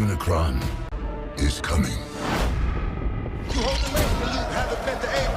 Unicron is coming. You hold the lane and you have it bent to aim.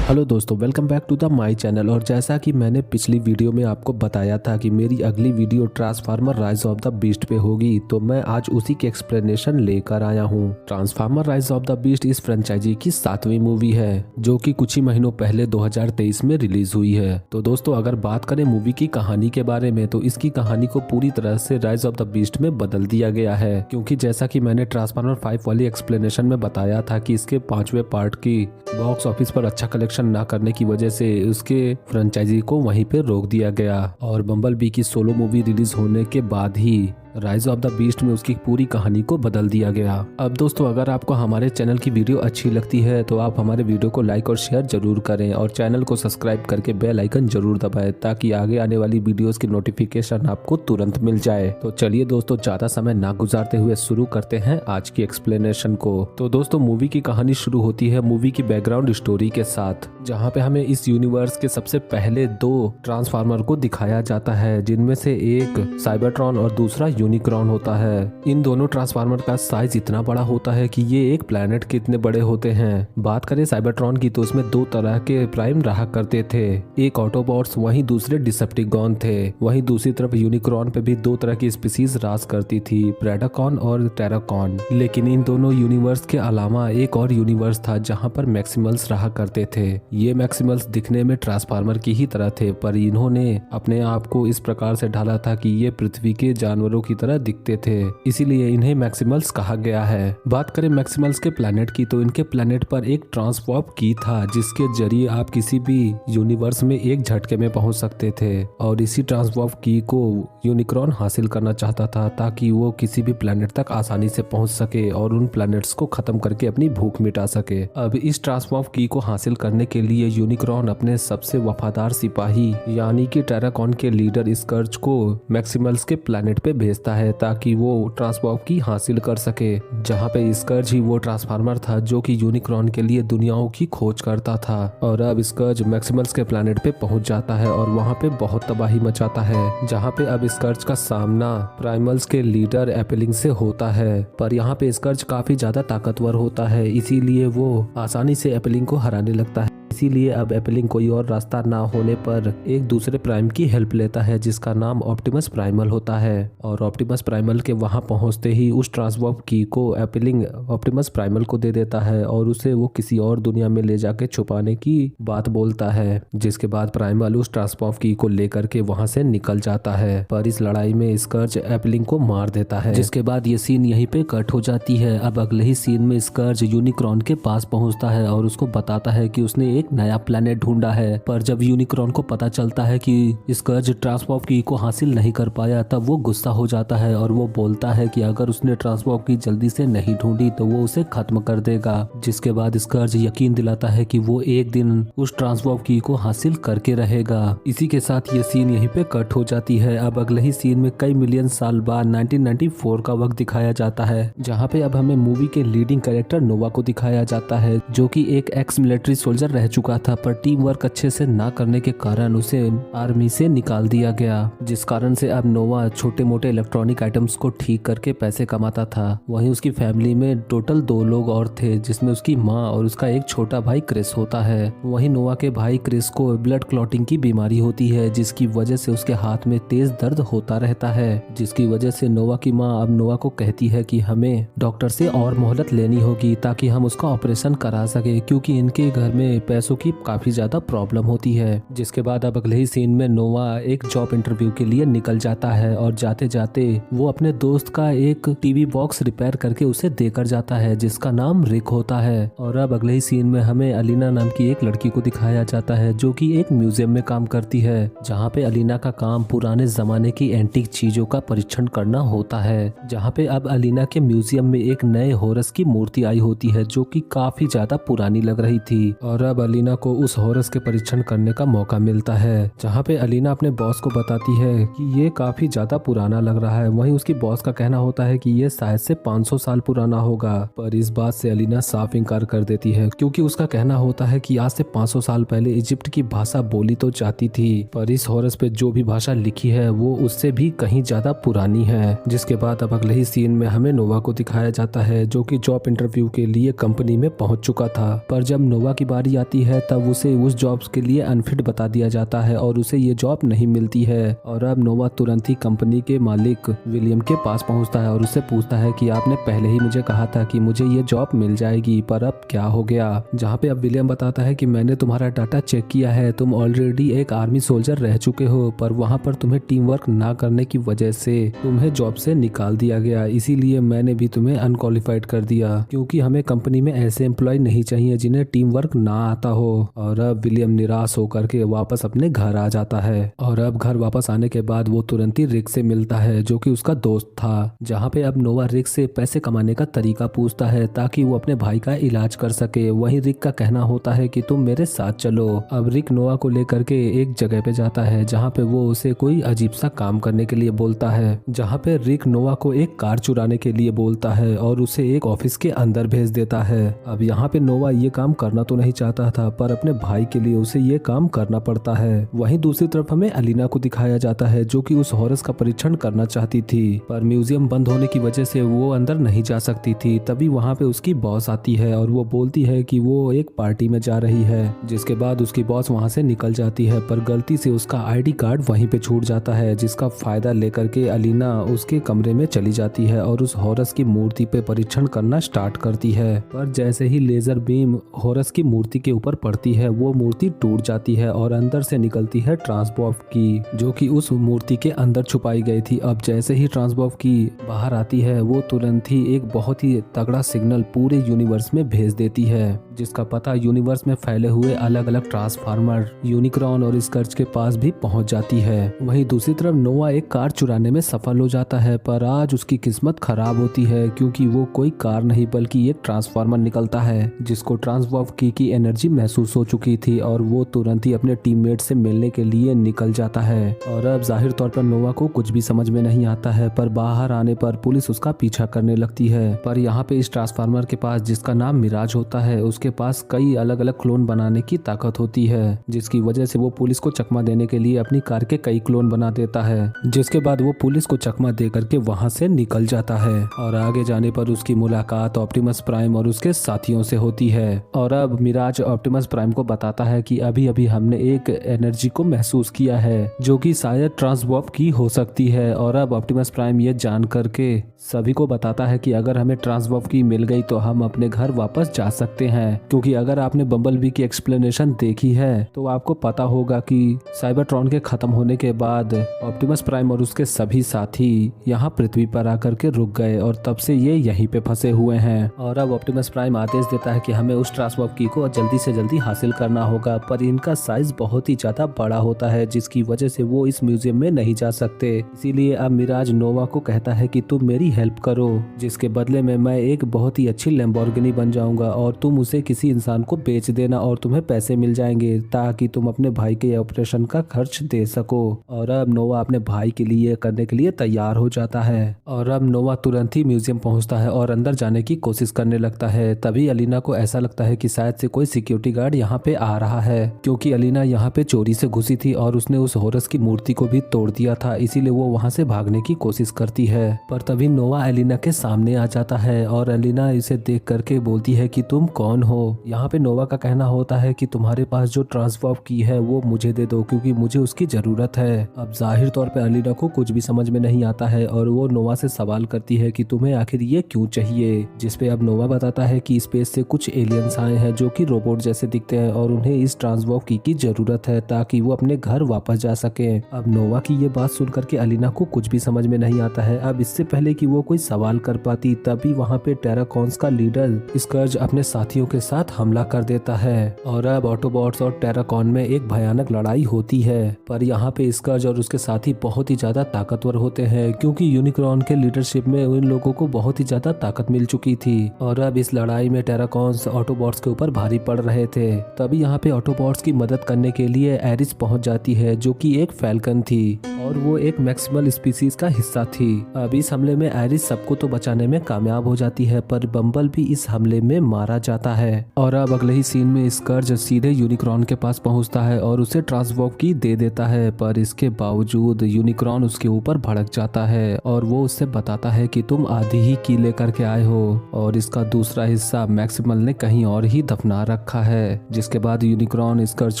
Hello दोस्तों, welcome back to the my channel. और जैसा कि मैंने पिछली video में आपको बताया था कि मेरी अगली video transformer rise of the beast पे होगी, तो मैं आज उसी की एक्सप्लेनेशन लेकर आया हूँ। Transformer rise of the beast इस फ्रेंचाइजी की 7वीं मूवी है, जो कि कुछ ही महीनों पहले 2023 में रिलीज हुई है। तो दोस्तों, अगर बात करें मूवी की कहानी के बारे में, तो इसकी कहानी को पूरी तरह से राइज ऑफ द बीस्ट में बदल दिया गया है, क्योंकि जैसा कि मैंने ट्रांसफार्मर 5 वाली एक्सप्लेनेशन में बताया था कि इसके 5वें पार्ट की बॉक्स ऑफिस पर अच्छा कलेक्शन ना करने की वजह से उसके फ्रेंचाइजी को वहीं पे रोक दिया गया, और बम्बल बी की सोलो मूवी रिलीज होने के बाद ही राइज ऑफ द बीस्ट में उसकी पूरी कहानी को बदल दिया गया। अब दोस्तों, अगर आपको हमारे चैनल की वीडियो अच्छी लगती है तो आप हमारे वीडियो को लाइक और शेयर जरूर करें, और चैनल को सब्सक्राइब करके बेल आइकन जरूर दबाएं, ताकि आगे आने वाली वीडियोस की नोटिफिकेशन आपको तुरंत मिल जाए। तो चलिए दोस्तों, ज्यादा समय ना गुजारते हुए शुरू करते हैं आज की एक्सप्लेनेशन को। तो दोस्तों, मूवी की कहानी शुरू होती है मूवी की बैकग्राउंड स्टोरी के साथ, जहाँ पे हमें इस यूनिवर्स के सबसे पहले 2 ट्रांसफार्मर को दिखाया जाता है, जिनमें से एक साइबरट्रॉन और दूसरा यूनिक्रॉन होता है। इन दोनों ट्रांसफार्मर का साइज इतना बड़ा होता है कि ये एक प्लेनेट के इतने बड़े होते हैं। बात करें साइबरट्रॉन की, तो उसमें 2 तरह के प्राइम रहा करते थे, एक ऑटोबॉट्स, वहीं दूसरे डिसेप्टिकॉन थे। वहीं दूसरी तरफ यूनिक्रॉन पे भी 2 तरह की स्पीसीज राज करती थी, प्रेडाकॉन और टेराकॉन। लेकिन इन दोनों यूनिवर्स के अलावा एक और यूनिवर्स था जहाँ पर मैक्सिमल्स रहा करते थे। ये मैक्सिमल्स दिखने में ट्रांसफार्मर की ही तरह थे, पर इन्होंने अपने आप को इस प्रकार से ढाला था कि ये पृथ्वी के जानवरों की तरह दिखते थे, इसीलिए इन्हें मैक्सिमल्स कहा गया है। बात करें मैक्सिमल्स के प्लैनेट की, तो इनके प्लैनेट पर एक ट्रांसवॉर्प की था, जिसके जरिए आप किसी भी यूनिवर्स में एक झटके में पहुंच सकते थे, और इसी ट्रांसवॉर्प की को यूनिक्रॉन हासिल करना चाहता था, ताकि वो किसी भी प्लैनेट तक आसानी से पहुंच सके और उन प्लैनेट्स को खत्म करके अपनी भूख मिटा सके। अब इस ट्रांसवॉर्प की को हासिल करने के लिए यूनिक्रॉन अपने सबसे वफादार सिपाही यानी कि टेराकॉन के लीडर स्कर्ज को मैक्सिमल्स के प्लैनेट पे भेजता है, ताकि वो ट्रांसवॉर्प की हासिल कर सके, जहाँ पे स्कर्ज ही वो ट्रांसफार्मर था जो कि यूनिक्रॉन के लिए दुनियाओं की खोज करता था। और अब स्कर्ज मैक्सिमल्स के प्लैनेट पे पहुंच जाता है और वहाँ पे बहुत तबाही मचाता है, जहाँ पे अब स्कर्ज का सामना प्राइमल्स के लीडर एपेलिंग से होता है। पर यहाँ पे स्कर्ज काफी ज्यादा ताकतवर होता है, इसीलिए वो आसानी से एपेलिंग को हराने लगता है। इसीलिए अब एपेलिंग कोई और रास्ता ना होने पर एक दूसरे प्राइम की हेल्प लेता है, जिसका नाम ऑप्टिमस प्राइमल होता है। और ऑप्टिमस प्राइमल के वहां पहुंचते ही उस ट्रांसवॉर्प की को एपेलिंग ऑप्टिमस प्राइमल को दे देता है, और उसे वो किसी और दुनिया में ले जाके छुपाने की बात बोलता है, जिसके बाद प्राइमल उस ट्रांसवॉर्प की को लेकर के वहां से निकल जाता है। पर इस लड़ाई में स्कर्ज एपेलिंग को मार देता है, जिसके बाद ये सीन यहीं पे कट हो जाती है। अब अगले ही सीन में स्कर्ज यूनिक्रॉन के पास पहुंचता है और उसको बताता है कि उसने एक नया प्लेनेट ढूंढा है। पर जब यूनिक्रॉन को पता चलता है कि स्कर्ज ट्रांसवॉर्प की को हासिल नहीं कर पाया, तब वो गुस्सा हो जाता है और वो बोलता है कि अगर उसने ट्रांसवॉर्प की जल्दी से नहीं ढूंढी तो वो उसे खत्म कर देगा। जिसके बाद स्कर्ज यकीन दिलाता है कि वो एक दिन उस ट्रांसवॉर्प की को हासिल करके रहेगा। इसी के साथ ये सीन यहीं पे कट हो जाती है। अब अगले ही सीन में कई मिलियन साल बाद 1994 का वक्त दिखाया जाता है, जहाँ पे अब हमें मूवी के लीडिंग कैरेक्टर नोवा को दिखाया जाता है, जो कि एक एक्स मिलिट्री सोल्जर रह चुका था, पर टीम वर्क अच्छे से ना करने के कारण उसे आर्मी से निकाल दिया गया, जिस कारण से अब नोवा छोटे मोटे इलेक्ट्रॉनिक आइटम्स को ठीक करके पैसे कमाता था। वहीं उसकी फैमिली में टोटल 2 लोग और थे, जिसमें उसकी माँ और उसका एक छोटा भाई क्रिस होता है। वहीं नोवा के भाई क्रिस को ब्लड क्लॉटिंग की बीमारी होती है, जिसकी वजह से उसके हाथ में तेज दर्द होता रहता है, जिसकी वजह से नोवा की माँ अब नोवा को कहती है कि हमें डॉक्टर से और मोहलत लेनी होगी, ताकि हम उसका ऑपरेशन करा सके, क्योंकि इनके घर में पैसों की काफी ज्यादा प्रॉब्लम होती है। जिसके बाद अब अगले ही सीन में नोवा एक जॉब इंटरव्यू के लिए निकल जाता है, और जाते जाते वो अपने दोस्त का एक टीवी बॉक्स रिपेयर करके उसे देकर जाता है, जिसका नाम रिक होता है। और अब अगले ही सीन में हमें अलीना नाम की एक लड़की को दिखाया जाता है, जो कि एक म्यूजियम में काम करती है, जहाँ पे अलीना का काम पुराने जमाने की एंटीक चीजों का परीक्षण करना होता है। जहाँ पे अब अलीना के म्यूजियम में एक नए हॉरस की मूर्ति आई होती है, जो कि काफी ज्यादा पुरानी लग रही थी। और अब अलीना को उस हॉरस के परीक्षण करने का मौका मिलता है, जहाँ पे अलीना अपने बॉस को बताती है कि ये काफी ज्यादा पुराना लग रहा है। वहीं उसकी बॉस का कहना होता है कि ये शायद से 500 साल पुराना होगा, पर इस बात से अलीना साफ इनकार कर देती है, क्योंकि उसका कहना होता है कि आज से 500 साल पहले इजिप्ट की भाषा बोली तो जाती थी, पर इस हॉरस पे जो भी भाषा लिखी है वो उससे भी कहीं ज्यादा पुरानी है। जिसके बाद अब अगले ही सीन में हमें नोवा को दिखाया जाता है, जो कि जॉब इंटरव्यू के लिए कंपनी में पहुंच चुका था, पर जब नोवा की बारी आती है तब उसे उस जॉब के लिए अनफिट बता दिया जाता है और उसे ये जॉब नहीं मिलती है। और अब नोवा तुरंत ही कंपनी के मालिक विलियम के पास पहुंचता है और उससे पूछता है कि आपने पहले ही मुझे कहा था कि मुझे ये जॉब मिल जाएगी, पर अब क्या हो गया। जहाँ पे अब विलियम बताता है कि मैंने तुम्हारा डाटा चेक किया है, तुम ऑलरेडी एक आर्मी सोल्जर रह चुके हो, पर वहाँ पर तुम्हें टीम वर्क ना करने की वजह से तुम्हें जॉब से निकाल दिया गया, इसीलिए मैंने भी तुम्हें अनक्वालिफाइड कर दिया, क्योंकि हमें कंपनी में ऐसे एम्प्लॉय नहीं चाहिए जिन्हें टीम वर्क ना आता हो। और अब विलियम निराश होकर के वापस अपने घर आ जाता है। और अब घर वापस आने के बाद वो तुरंत ही रिक से मिलता है, जो कि उसका दोस्त था। जहाँ पे अब नोवा रिक से पैसे कमाने का तरीका पूछता है ताकि वो अपने भाई का इलाज कर सके। वहीं रिक का कहना होता है कि तुम मेरे साथ चलो। अब रिक नोवा को लेकर के एक जगह पे जाता है, जहाँ पे वो उसे कोई अजीब सा काम करने के लिए बोलता है, जहाँ पे रिक नोवा को एक कार चुराने के लिए बोलता है और उसे एक ऑफिस के अंदर भेज देता है। अब यहाँ पे नोवा ये काम करना तो नहीं चाहता था, पर अपने भाई के लिए उसे ये काम करना पड़ता है। वहीं दूसरी तरफ हमें अलीना को दिखाया जाता है, जो कि उस हॉरस का परीक्षण करना चाहती थी, पर म्यूजियम बंद होने की वजह से वो अंदर नहीं जा सकती थी। तभी वहाँ पे उसकी बॉस आती है और वो बोलती है कि वो एक पार्टी में जा रही है, जिसके बाद उसकी बॉस वहाँ से निकल जाती है, पर गलती से उसका आईडी कार्ड वहीं पे छूट जाता है, जिसका फायदा लेकर के अलीना उसके कमरे में चली जाती है और उस हॉरस की मूर्ति पे परीक्षण करना स्टार्ट करती है। पर जैसे ही लेजर बीम हॉरस की मूर्ति के ऊपर पड़ती है, वो मूर्ति टूट जाती है और अंदर से निकलती है ट्रांसबॉफ की, जो कि उस मूर्ति के अंदर छुपाई गई थी। अब जैसे ही ट्रांसबॉफ की बाहर आती है, वो तुरंत ही एक बहुत ही तगड़ा सिग्नल पूरे यूनिवर्स में भेज देती है, जिसका पता यूनिवर्स में फैले हुए अलग अलग ट्रांसफार्मर, यूनिक्रॉन और स्कर्च के पास भी पहुंच जाती है। वहीं दूसरी तरफ नोवा एक कार चुराने में सफल हो जाता है, पर आज उसकी किस्मत खराब होती है, क्योंकि वो कोई कार नहीं बल्कि एक ट्रांसफार्मर निकलता है, जिसको ट्रांसबॉफ की एनर्जी महसूस हो चुकी थी और वो तुरंत ही अपने टीममेट से मिलने के लिए निकल जाता है। और अब जाहिर तौर पर नोवा को कुछ भी समझ में नहीं आता है, पर बाहर आने पर पुलिस उसका पीछा करने लगती है। पर यहाँ पे इस ट्रांसफार्मर के पास, जिसका नाम मिराज होता है, उसके पास कई अलग अलग क्लोन बनाने की ताकत होती है, जिसकी वजह से वो पुलिस को चकमा देने के लिए अपनी कार के कई क्लोन बना देता है, जिसके बाद वो पुलिस को चकमा दे करके वहाँ से निकल जाता है। और आगे जाने पर उसकी मुलाकात ऑप्टिमस प्राइम और उसके साथियों से होती है। और अब मिराज ऑप्टिमस प्राइम को बताता है कि अभी अभी हमने एक एनर्जी को महसूस किया है, जो कि शायद ट्रांसबॉफ की हो सकती है। और अब ऑप्टिमस प्राइम ये जान करके सभी को बताता है कि अगर हमें ट्रांसबॉफ की मिल गई तो हम अपने घर वापस जा सकते हैं, क्योंकि अगर आपने बम्बलबी की एक्सप्लेनेशन देखी है तो आपको पता होगा कि साइबरट्रॉन के खत्म होने के बाद ऑप्टिमस प्राइम और उसके सभी साथी यहाँ पृथ्वी पर आकर के रुक गए और तब से ये यहीं पे फंसे हुए हैं। और अब ऑप्टिमस प्राइम आदेश देता है कि हमें उस ट्रांसबॉफ की को जल्दी से जल्दी हासिल करना होगा, पर इनका साइज बहुत ही ज्यादा बड़ा होता है, जिसकी वजह से वो इस म्यूजियम में नहीं जा सकते। इसीलिए अब मिराज नोवा को कहता है कि तुम मेरी हेल्प करो, जिसके बदले में मैं एक बहुत ही अच्छी लैम्बोर्गिनी बन जाऊंगा और तुम उसे किसी इंसान को बेच देना और तुम्हें पैसे मिल जाएंगे, ताकि तुम अपने भाई के ऑपरेशन का खर्च दे सको। और अब नोवा अपने भाई के लिए करने के लिए तैयार हो जाता है। और अब नोवा तुरंत ही म्यूजियम पहुंचता है और अंदर जाने की कोशिश करने लगता है। तभी अलीना को ऐसा लगता है कि शायद से कोई सिक्योरिटी गार्ड यहाँ पे आ रहा है, क्योंकि अलीना यहाँ पे चोरी से घुसी थी और उसने उस हॉरस की मूर्ति को भी तोड़ दिया था, इसीलिए वो वहाँ से भागने की कोशिश करती है। पर तभी नोवा अलीना के सामने आ जाता है और अलीना इसे देख करके बोलती है कि तुम कौन हो। यहाँ पे नोवा का कहना होता है कि तुम्हारे पास जो ट्रांसबॉफ की है वो मुझे दे दो, क्योंकि मुझे उसकी जरूरत है। अब जाहिर तौर पे अलीना को कुछ भी समझ में नहीं आता है और वो नोवा से सवाल करती है कि तुम्हें आखिर ये क्यों चाहिए, जिसपे अब नोवा बताता है कि स्पेस से कुछ एलियंस आए हैं जो कि रोबोट जैसे दिखते हैं और उन्हें इस ट्रांसबॉफ की जरूरत है ताकि वो अपने घर वापस जा सके। अब नोवा की ये बात सुनकर के अलीना को कुछ भी समझ में नहीं आता है। अब इससे पहले कि वो कोई सवाल कर पाती, तभी वहाँ पे टेराकॉन्स का लीडर स्कर्ज अपने साथियों के साथ हमला कर देता है और अब ऑटोबॉट्स और टेराकॉन में एक भयानक लड़ाई होती है। पर यहाँ पे स्कर्ज और उसके साथी बहुत ही ज्यादा ताकतवर होते हैं, क्योंकि यूनिक्रॉन के लीडरशिप में उन लोगों को बहुत ही ज्यादा ताकत मिल चुकी थी। और अब इस लड़ाई में टेराकॉन्स ऑटोबॉट्स के ऊपर भारी पड़ रहे रहे थे। तभी यहाँ पे ऑटोबॉट्स की मदद करने के लिए एरिस पहुंच जाती है, जो कि एक फैल्कन थी और वो एक मैक्सिमल स्पीसीज का हिस्सा थी। अब इस हमले में एरिस सबको तो बचाने में कामयाब हो जाती है, पर बम्बल भी इस हमले में मारा जाता है। और अब अगले ही सीन में स्कर्ज सीधे यूनिक्रॉन के पास पहुंचता है और उसे ट्रांसवॉर्म की दे देता है, पर इसके बावजूद यूनिक्रॉन उसके ऊपर भड़क जाता है और वो उससे बताता है कि तुम आधी ही की लेकर के आए हो और इसका दूसरा हिस्सा मैक्सिमल ने कहीं और ही दफना रखा है। जिसके बाद यूनिक्रॉन स्कर्ज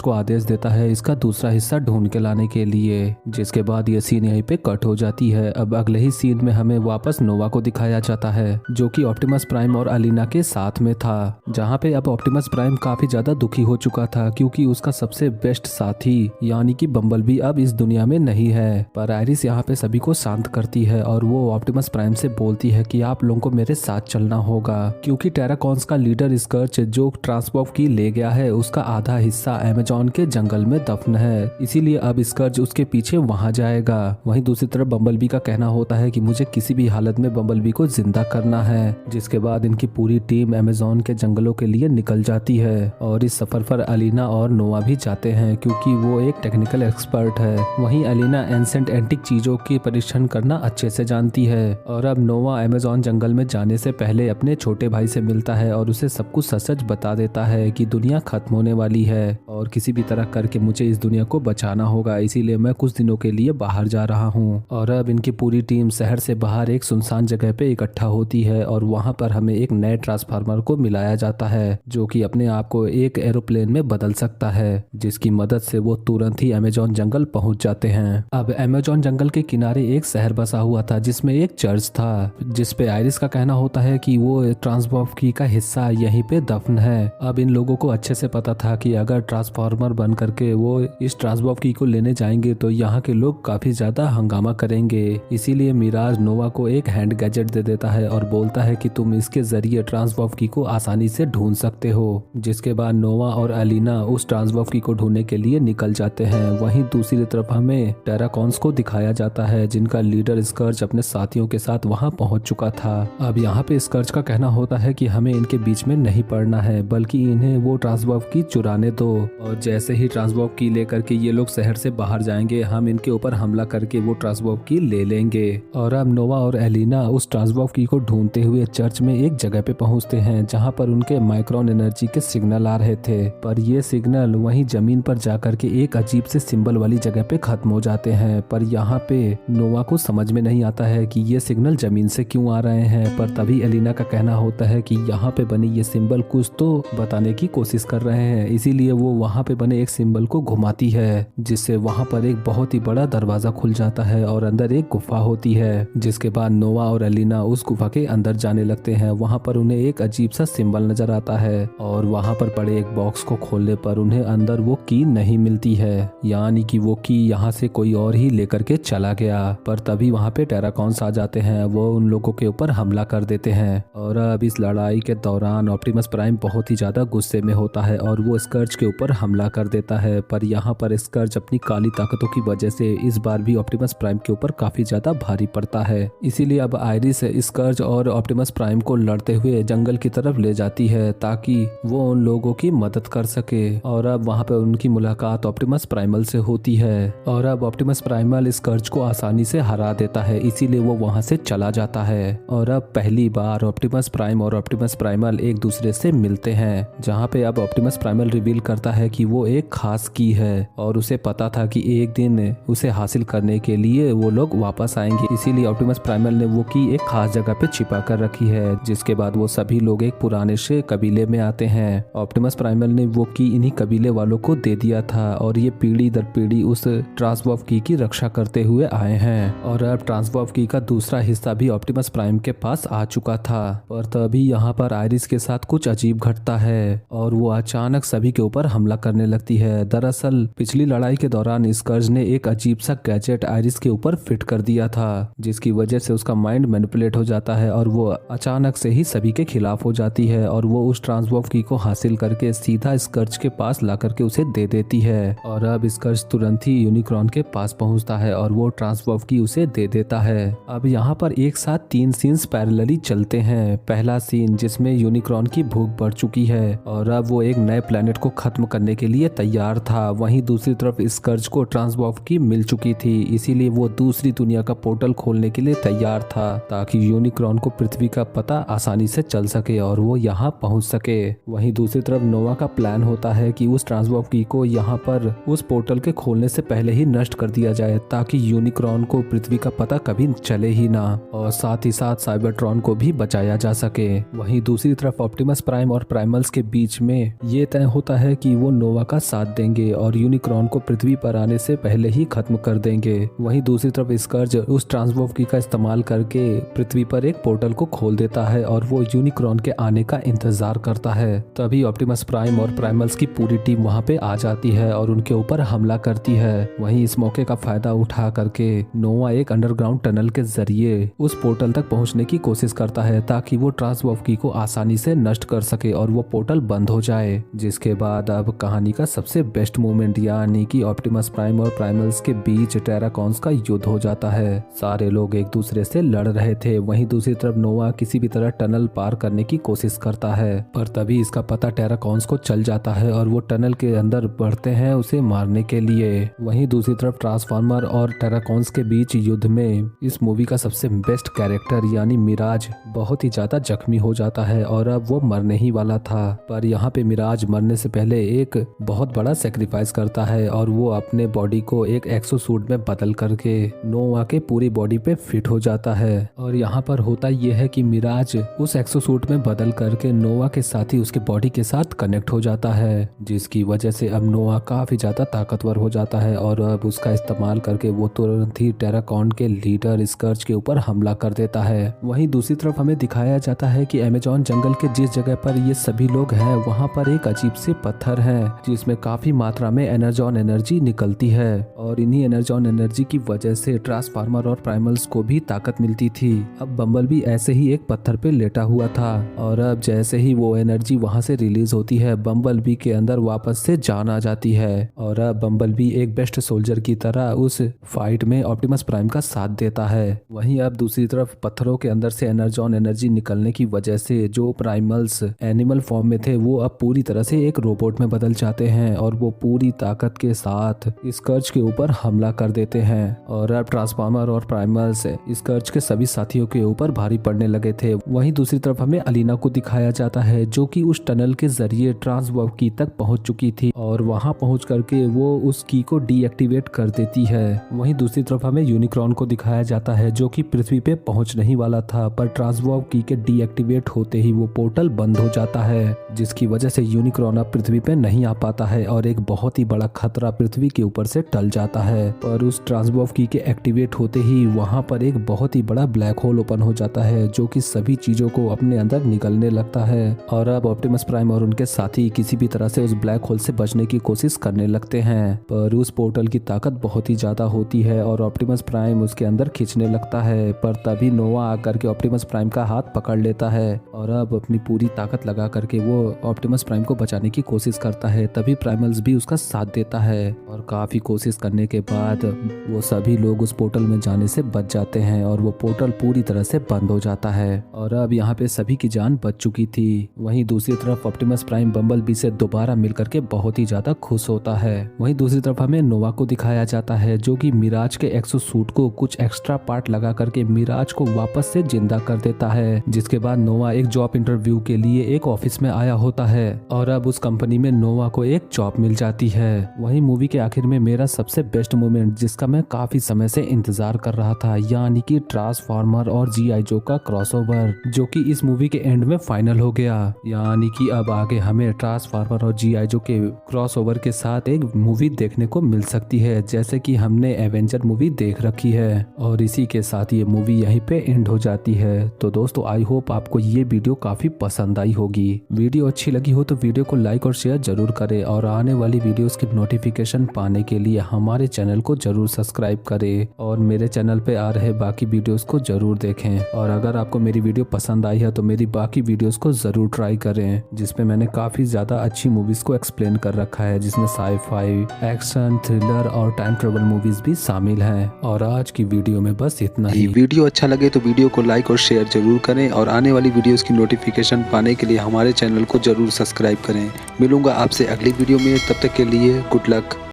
को आदेश देता है इसका दूसरा हिस्सा ढूंढ के लाने के लिए। जिसके बाद ये सीन यहीं पे कट हो जाती है। अब अगले ही सीन में हमें वापस नोवा को दिखाया जाता है, जो कि ऑप्टिमस प्राइम और अलीना के साथ में था, जहाँ पे अब ऑप्टिमस प्राइम काफी ज्यादा दुखी हो चुका था क्योंकि उसका सबसे बेस्ट साथी यानी कि बम्बल भी अब इस दुनिया में नहीं है। पर आयरिस यहाँ पे सभी को शांत करती है और वो ऑप्टिमस प्राइम से बोलती है कि आप लोगों को मेरे साथ चलना होगा, क्योंकि टेराकॉन्स का लीडर स्कर्च जो ट्रांसवॉर्म की ले गया है उसका आधा हिस्सा अमेजोन के जंगल में दफन है, इसीलिए अब स्कर्च उसके पीछे वहां जाएगा। वहीं दूसरी तरफ बम्बलबी का कहना होता है कि मुझे किसी भी हालत में बम्बलबी को जिंदा करना है। जिसके बाद इनकी पूरी टीम अमेजोन के जंगलों के लिए निकल जाती है और इस सफर पर अलीना और नोवा भी जाते हैं क्योंकि वो एक टेक्निकल एक्सपर्ट है। वहीं अलीना एंसेंट एंटिक चीजों की परीक्षण करना अच्छे से जानती है और अब नोवा अमेजोन जंगल में जाने से पहले अपने छोटे भाई से मिलता है और उसे सब कुछ सच बता देता है कि दुनिया खत्म होने वाली है और किसी भी तरह करके मुझे इस दुनिया को बचाना होगा, इसीलिए मैं कुछ दिनों के लिए बाहर जा रहा हूँ। और अब इनकी पूरी टीम शहर से बाहर एक सुनसान जगह पे इकट्ठा होती है और वहाँ पर हमें एक नए ट्रांसफार्मर को मिलाया जाता है, जो कि अपने आप को एक एरोप्लेन में बदल सकता है, जिसकी मदद से वो तुरंत ही अमेजोन जंगल पहुंच जाते हैं। अब अमेजोन जंगल के किनारे एक शहर बसा हुआ था जिसमें एक चर्च था, जिसपे आयरिस का कहना होता है कि वो ट्रांसवॉर्म की का हिस्सा यहीं पे दफन है। अब इन लोगों को अच्छे से पता था कि अगर ट्रांसफार्मर बन करके वो इस ट्रांसवॉर्म की को लेने जाएंगे तो यहाँ के लोग काफी ज्यादा हंगामा करेंगे, इसीलिए मिराज नोवा को एक हैंड गैजेट दे देता है और बोलता है कि तुम इसके जरिए ट्रांसवॉर्म की को आसानी से ढूंढ सकते हो। जिसके बाद नोवा और अलीना उस ट्रांसवॉर्म की को ढूंढने के लिए निकल जाते हैं। वहीं दूसरी तरफ हमें टेराकॉन्स को दिखाया जाता है जिनका लीडर स्कर्च अपने साथियों के साथ वहां पहुंच चुका था। अब यहाँ पे स्कर्च का कहना होता है कि हमें इनके बीच में नहीं पड़ना है, बल्कि इन्हें वो ट्रांसवॉर्म की चुराने दो और जैसे ही ट्रांसवॉर्म की लेकर के ये लोग शहर से बाहर जाएंगे हम इनके ऊपर हमला करके वो ट्रांसवॉर्म की ले लेंगे। और अब नोवा और एलिना उस ट्रांसवॉर्म की को ढूंढते हुए चर्च में एक जगह पे पहुंचते हैं जहां पर उनके माइक्रोन एनर्जी के सिग्नल आ रहे थे, पर ये सिग्नल वहीं जमीन पर जाकर के एक अजीब से सिंबल वाली जगह पे खत्म हो जाते हैं। पर यहाँ पे नोवा को समझ में नहीं आता है कि ये सिग्नल जमीन से क्यों आ रहे हैं, पर तभी एलिना का कहना होता है कि यहाँ पे बनी ये सिंबल कुछ तो बताने की कोशिश कर रहे हैं, इसीलिए वो वहाँ पे बने एक सिंबल को घुमाती है, जिससे वहाँ पर एक बहुत ही बड़ा दरवाजा खुल जाता है और अंदर एक गुफा होती है। जिसके बाद नोवा और एलिना उस गुफा के अंदर जाने लगते हैं। वहाँ पर उन्हें एक अजीब सा सिंबल नजर आता है और वहाँ पर पड़े एक बॉक्स को खोलने पर उन्हें अंदर वो की नहीं मिलती है, यानी कि वो की यहाँ से कोई और ही लेकर के चला गया। पर तभी वहाँ पे टेराकॉन्स आ जाते हैं, वो उन लोगों के ऊपर हमला कर देते हैं। और अब इस लड़ाई के दौरान ऑप्टिमस प्राइम बहुत ही ज्यादा गुस्से में होता है और वो स्कर्च के ऊपर हमला कर देता है। पर यहाँ पर स्कर्च अपनी काली ताकतों की वजह से इस बार भी ऑप्टिमस प्राइम के ऊपर काफी ज्यादा भारी पड़ता है, इसीलिए अब आयरिस स्कर्च और ऑप्टिमस प्राइम को लड़ते हुए जंगल की तरफ ले जाती है ताकि वो उन लोगों की मदद कर सके। और अब वहाँ पर उनकी मुलाकात ऑप्टिमस प्राइमल से होती है और अब ऑप्टिमस प्राइमल स्कर्च को आसानी से हरा देता है, इसीलिए वो वहाँ से चला जाता है। और अब पहली बार ऑप्टिमस प्राइम और ऑप्टिमस प्राइमल एक दूसरे से मिलते हैं, जहाँ पे अब ऑप्टिमस प्राइमल रिवील करता है कि वो एक खास की है और उसे पता था कि एक दिन उसे हासिल करने के लिए वो लोग वापस आएंगे, इसीलिए ऑप्टिमस प्राइमल ने वो की एक खास जगह पे छिपा कर रखी है। जिसके बाद वो सभी लोग एक पुराने से कबीले में आते हैं। ऑप्टिमस प्राइमल ने वो की इन्हीं कबीले वालों को दे दिया था और ये पीढ़ी दर पीढ़ी उस ट्रांसवॉर्म की रक्षा करते हुए आए हैं। और अब ट्रांसवॉर्म की का दूसरा हिस्सा भी ऑप्टिमस प्राइम के पास आ चुका था। पर तभी यहाँ पर आयरिस के साथ कुछ अजीब घटता है और वो अचानक सभी के ऊपर हमला करने लगती है। दरअसल पिछली लड़ाई के दौरान स्कर्ज ने एक अजीब सा गैजेट आयरिस के ऊपर फिट कर दिया था, जिसकी वजह से उसका माइंड मैनिपुलेट हो जाता है और वो अचानक से ही सभी के खिलाफ हो जाती है और वो उस ट्रांसवर्फ की को हासिल करके सीधा स्कर्च के पास ला करके उसे दे देती है। और अब स्कर्च तुरंत ही यूनिक्रॉन के पास पहुंचता है और वो ट्रांसवर्फ की उसे दे देता है। अब यहाँ पर एक साथ 3 सीन्स पैरेलली चलते हैं। पहला सीन जिसमें यूनिक्रॉन की भूख बढ़ चुकी है और अब वो एक नए प्लेनेट को खत्म करने के लिए तैयार था। वहीं दूसरी तरफ स्कर्च को ट्रांसवर्फ की मिल चुकी थी, इसीलिए वो दूसरी दुनिया का पोर्टल खोलने के लिए तैयार था ताकि यूनिक्रॉन को पृथ्वी का पता आसानी से चल सके और वो यहाँ पहुँच सके। वहीं दूसरी तरफ नोवा का प्लान होता है कि उस ट्रांसवर्फ की को यहाँ पर उस पोर्टल के खोलने से पहले ही नष्ट कर दिया जाए ताकि यूनिक्रॉन को पृथ्वी का पता कभी चले ही ना, और साथ ही साथ साइबरट्रॉन को भी बचाया जा सके। वहीं दूसरी तरफ ऑप्टिमस प्राइम और प्राइमल्स के बीच में ये तय होता है कि वो नोवा का साथ देंगे और यूनिक्रॉन को पृथ्वी पर आने से पहले ही खत्म कर देंगे। वहीं दूसरी तरफ स्कर्ज उस ट्रांसवर्फ की का इस्तेमाल करके पृथ्वी पर एक पोर्टल को खोल देता है और वो यूनिक्रॉन के आने का इंतजार करता है। तभी ऑप्टिमस प्राइम और प्राइमल्स की पूरी टीम वहाँ पे आ जाती है और उनके ऊपर हमला करती है। वहीं इस मौके का फायदा उठा करके नोवा एक अंडरग्राउंड टनल के जरिए उस पोर्टल तक पहुंचने की कोशिश करता है ताकि वो ट्रांसवर्फ की को आसानी से नष्ट कर सके और वो पोर्टल बंद हो जाए। जिसके बाद अब कहानी का सबसे बेस्ट मोमेंट यानी कि ऑप्टिमस प्राइम और प्राइमल्स के बीच टेराकॉन्स का युद्ध हो जाता है। सारे लोग एक दूसरे से लड़ रहे थे। वहीं दूसरी तरफ नोवा किसी भी तरह टनल पार करने की कोशिश करता है, पर तभी इसका पता टेराकॉन्स को चल जाता है और वो टनल के अंदर बढ़ते हैं उसे मारने के लिए। वहीं दूसरी तरफ ट्रांसफॉर्मर और टेराकॉन्स के बीच युद्ध में इस मूवी का सबसे बेस्ट कैरेक्टर यानी मिराज बहुत ही ज्यादा जख्मी हो जाता है और अब वो मरने ही वाला था। पर यहाँ पे मिराज मरने से पहले एक बहुत बड़ा सेक्रीफाइस करता है और वो अपने बॉडी को एक एक्सोसूट में बदल करके नोवा के पूरी बॉडी पे फिट हो जाता है। और यहाँ पर होता ये है कि मिराज उस एक्सोसूट में बदल करके नोवा के साथ ही उसके बॉडी के साथ कनेक्ट हो जाता है, जिसकी वजह से अब नोवा काफी ज्यादा ताकतवर हो जाता है और अब उसका इस्तेमाल करके वो तुरंत ही टेराकॉन के लीडर स्कर्च के ऊपर हमला कर देता है। वहीं दूसरी तरफ हमें दिखाया जाता है कि अमेज़न जंगल के जिस जगह पर ये सभी लोग हैं वहाँ पर एक अजीब से पत्थर है जिसमें काफी मात्रा में एनर्जॉन एनर्जी निकलती है और इन्हीं एनर्जॉन एनर्जी की वजह से ट्रांसफार्मर और प्राइमल्स को भी ताकत मिलती थी। अब बम्बल भी ऐसे ही एक पत्थर पे लेटा हुआ था और अब जैसे ही वो एनर्जी वहाँ से रिलीज होती है बम्बल बी के अंदर वापस से जान आ जाती है और अब बम्बल बी एक बेस्ट सोल्जर की तरह उस फाइट में ऑप्टिमस प्राइम का साथ देता है। वहीं अब दूसरी तरफ पत्थरों के अंदर से एनर्जॉन एनर्जी निकलने की वजह से जो प्राइमल्स एनिमल फॉर्म में थे वो अब पूरी तरह से एक रोबोट में बदल जाते हैं और वो पूरी ताकत के साथ स्कर्च के ऊपर हमला कर देते हैं और अब ट्रांसफार्मर और प्राइमल्स स्कर्च के सभी साथियों के ऊपर भारी पड़ने लगे थे। वहीं दूसरी तरफ हमें अलीना को दिखाया जाता है जो कि उस टनल के जरिए ट्रांसवर्फ की तक पहुंच चुकी थी और वहां पहुंच करके वो उस की को डीएक्टिवेट कर देती है। वहीं दूसरी तरफ हमें यूनिक्रॉन को दिखाया जाता है जो कि पृथ्वी पे पहुंचने ही वाला था, पर ट्रांसवर्फ की के डीएक्टिवेट होते ही वो पोर्टल बंद हो जाता है जिसकी वजह से यूनिक्रॉन अब पृथ्वी पे नहीं आ पाता है और एक बहुत ही बड़ा खतरा पृथ्वी के ऊपर से टल जाता है। और उस ट्रांसवर्फ की के एक्टिवेट होते ही वहां पर एक बहुत ही बड़ा ब्लैक होल ओपन हो जाता है जो कि सभी चीजों को अपने अंदर निगलने लगता है और अब ऑप्टिमस प्राइम और उनके साथी किसी भी तरह से उस ब्लैक होल से बचने की कोशिश करने लगते हैं, पर उस पोर्टल की ताकत बहुत ही ज्यादा होती है और ऑप्टिमस प्राइम उसके अंदर खींचने लगता है। पर तभी नोवा आकर के ऑप्टिमस प्राइम का हाथ पकड़ लेता है और अब अपनी पूरी ताकत लगा करके वो ऑप्टिमस प्राइम को बचाने की कोशिश करता है। तभी प्राइमल्स भी उसका साथ देता है और काफी कोशिश करने के बाद वो सभी लोग उस पोर्टल में जाने से बच जाते हैं और वो पोर्टल पूरी तरह से बंद हो जाता है और अब यहाँ पे सभी की जान बच चुकी थी। वहीं दूसरी तरफ ऑप्टिमस प्राइम बम्बल बी से दोबारा मिल करके बहुत ही ज्यादा खुश होता है। वहीं दूसरी तरफ हमें नोवा को दिखाया जाता है जो कि मिराज के एक्सोसूट को कुछ एक्स्ट्रा पार्ट लगा करके मिराज को वापस से जिंदा कर देता है। जिसके बाद नोवा एक जॉब इंटरव्यू के लिए एक ऑफिस में आया होता है और अब उस कंपनी में नोवा को एक जॉब मिल जाती है। वहीं मूवी के आखिर में मेरा सबसे बेस्ट मोमेंट जिसका मैं काफी समय से इंतजार कर रहा था यानी कि ट्रांसफॉर्मर और जीआई जो का क्रॉसओवर जो कि इस मूवी के एंड में फाइनल हो गया। यानी कि अब आगे हमें ट्रांसफॉर्मर और जीआई जो के क्रॉसओवर के साथ एक मूवी देखने को मिल सकती है जैसे कि हमने एवेंजर मूवी देख रखी है और इसी के साथ ये मूवी यहीं पे एंड हो जाती है। तो दोस्तों आई होप आपको ये वीडियो काफी पसंद आई होगी। वीडियो अच्छी लगी हो तो वीडियो को लाइक और शेयर जरूर करें और आने वाली वीडियोस की नोटिफिकेशन पाने के लिए हमारे चैनल चैनल को जरूर सब्सक्राइब करें और मेरे चैनल पे आ रहे बाकी वीडियोस को जरूर देखें। और अगर आपको मेरी वीडियो पसंद आई है तो मेरी बाकी वीडियोस को जरूर ट्राई करें, जिसमें मैंने काफी ज्यादा अच्छी मूवीज को एक्सप्लेन कर रखा है, जिसमें साई-फाई, एक्शन, थ्रिलर और टाइम ट्रेवल मूवीज भी शामिल हैं। और आज की वीडियो में बस इतना ही। वीडियो अच्छा लगे तो वीडियो को लाइक और शेयर जरूर करें और आने वाली वीडियोस की नोटिफिकेशन पाने के लिए हमारे चैनल को जरूर सब्सक्राइब करें। मिलूंगा आपसे अगली वीडियो में, तब तक के लिए गुड लक।